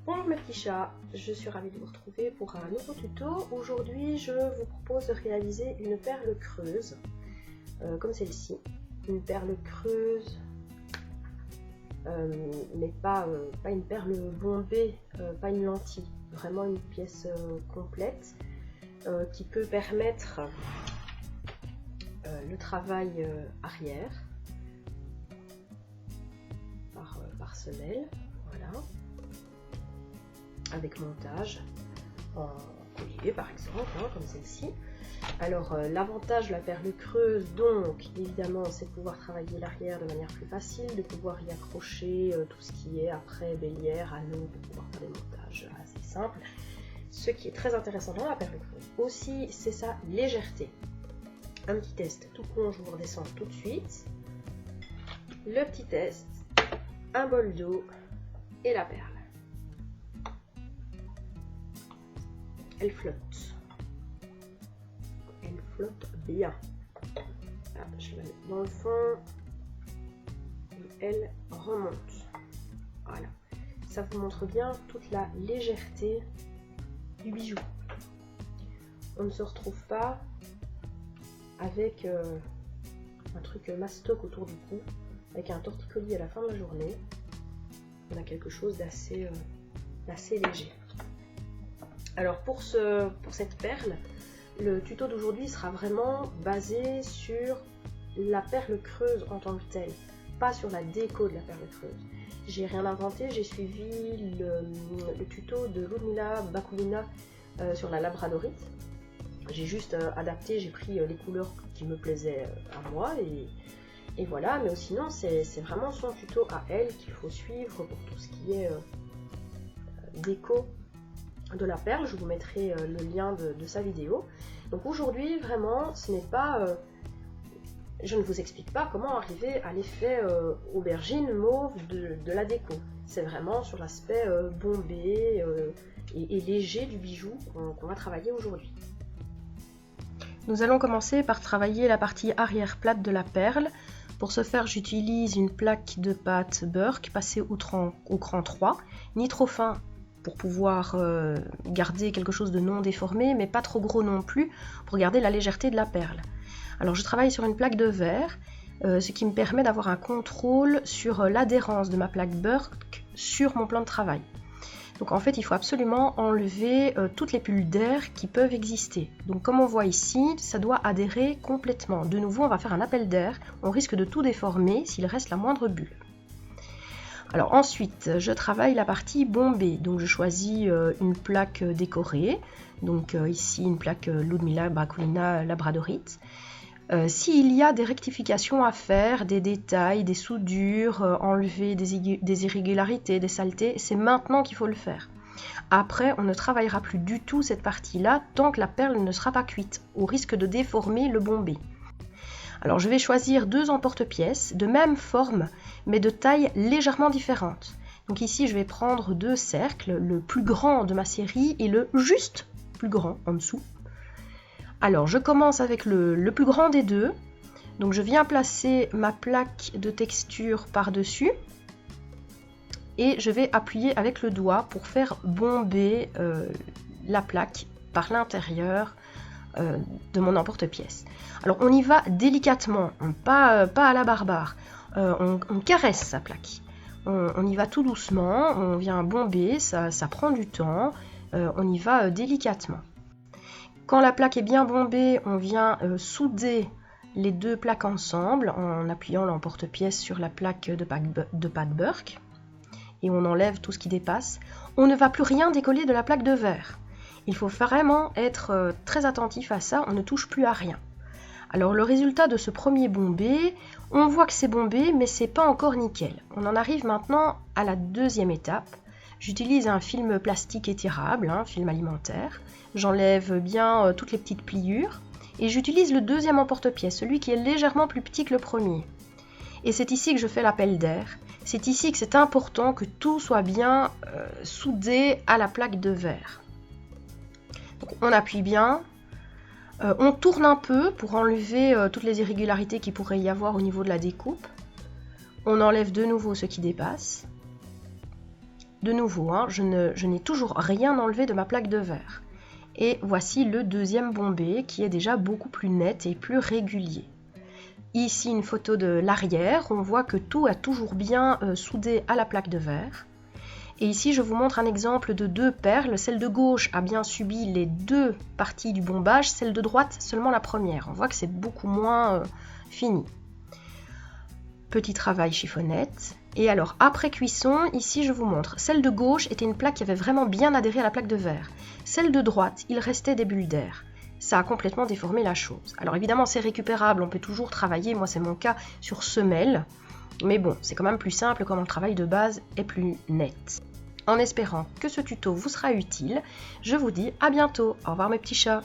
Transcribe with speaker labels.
Speaker 1: Bonjour mes petits chats, je suis ravie de vous retrouver pour un nouveau tuto. Aujourd'hui je vous propose de réaliser une perle creuse, comme celle-ci. Une perle creuse, mais pas une perle bombée, pas une lentille. Vraiment une pièce complète qui peut permettre le travail arrière par semelle, voilà, avec montage en collier par exemple, hein, comme celle-ci. Alors l'avantage de la perle creuse, donc évidemment, c'est de pouvoir travailler l'arrière de manière plus facile, de pouvoir y accrocher tout ce qui est après bélière, anneau, pour pouvoir faire des montages assez simples. Ce qui est très intéressant dans la perle creuse aussi, c'est sa légèreté. Un petit test tout con, je vous redescends tout de suite. Le petit test, un bol d'eau et la perle. Elle flotte. Elle flotte bien. Là, je la mets dans le fond et elle remonte. Voilà. Ça vous montre bien toute la légèreté du bijou. On ne se retrouve pas avec un truc mastoc autour du cou, avec un torticolis à la fin de la journée. On a quelque chose d'assez léger. Alors pour cette perle, le tuto d'aujourd'hui sera vraiment basé sur la perle creuse en tant que telle, pas sur la déco de la perle creuse. J'ai rien inventé, j'ai suivi le tuto de Ludmila Bakulina sur la labradorite. J'ai juste adapté, j'ai pris les couleurs qui me plaisaient à moi et voilà, mais sinon c'est vraiment son tuto à elle qu'il faut suivre pour tout ce qui est déco de la perle. Je vous mettrai le lien de sa vidéo. Donc aujourd'hui vraiment ce n'est pas je ne vous explique pas comment arriver à l'effet aubergine mauve de la déco. C'est vraiment sur l'aspect bombé et léger du bijou qu'on va travailler aujourd'hui. Nous allons commencer par travailler la partie arrière plate de la perle. Pour ce faire, j'utilise une plaque de pâte Burke passée au cran 3, ni trop fin pour pouvoir garder quelque chose de non déformé, mais pas trop gros non plus pour garder la légèreté de la perle. Alors je travaille sur une plaque de verre, ce qui me permet d'avoir un contrôle sur l'adhérence de ma plaque Burke sur mon plan de travail. Donc en fait il faut absolument enlever toutes les bulles d'air qui peuvent exister. Donc comme on voit ici, ça doit adhérer complètement. De nouveau on va faire un appel d'air, on risque de tout déformer s'il reste la moindre bulle. Alors ensuite je travaille la partie bombée, donc je choisis une plaque décorée, donc ici une plaque Ludmila Bakulina labradorite. S'il y a des rectifications à faire, des détails, des soudures, enlever des irrégularités, des saletés, c'est maintenant qu'il faut le faire. Après, on ne travaillera plus du tout cette partie-là tant que la perle ne sera pas cuite, au risque de déformer le bombé. Alors je vais choisir deux emporte-pièces de même forme, mais de taille légèrement différente. Donc ici, je vais prendre deux cercles, le plus grand de ma série et le juste plus grand en dessous. Alors je commence avec le plus grand des deux, donc je viens placer ma plaque de texture par-dessus et je vais appuyer avec le doigt pour faire bomber la plaque par l'intérieur de mon emporte-pièce. Alors on y va délicatement, pas à la barbare, on caresse sa plaque, on y va tout doucement, on vient bomber, ça prend du temps, on y va délicatement. Quand la plaque est bien bombée, on vient souder les deux plaques ensemble en appuyant l'emporte-pièce sur la plaque de pâte Burke et on enlève tout ce qui dépasse. On ne va plus rien décoller de la plaque de verre. Il faut vraiment être très attentif à ça, on ne touche plus à rien. Alors le résultat de ce premier bombé, on voit que c'est bombé mais c'est pas encore nickel. On en arrive maintenant à la deuxième étape. J'utilise un film plastique étirable, un film alimentaire. J'enlève bien toutes les petites pliures et j'utilise le deuxième emporte-pièce, celui qui est légèrement plus petit que le premier. Et c'est ici que je fais l'appel d'air. C'est ici que c'est important que tout soit bien soudé à la plaque de verre. Donc on appuie bien, on tourne un peu pour enlever toutes les irrégularités qu'il pourrait y avoir au niveau de la découpe. On enlève de nouveau ce qui dépasse. De nouveau, hein, je n'ai toujours rien enlevé de ma plaque de verre. Et voici le deuxième bombé qui est déjà beaucoup plus net et plus régulier. Ici une photo de l'arrière, on voit que tout a toujours bien soudé à la plaque de verre. Et ici je vous montre un exemple de 2 perles, celle de gauche a bien subi les 2 parties du bombage, celle de droite seulement la première. On voit que c'est beaucoup moins fini. Petit travail chiffonnette. Et alors après cuisson, ici je vous montre, celle de gauche était une plaque qui avait vraiment bien adhéré à la plaque de verre. Celle de droite, il restait des bulles d'air. Ça a complètement déformé la chose. Alors évidemment c'est récupérable, on peut toujours travailler, moi c'est mon cas, sur semelle. Mais bon, c'est quand même plus simple quand le travail de base est plus net. En espérant que ce tuto vous sera utile, je vous dis à bientôt. Au revoir mes petits chats.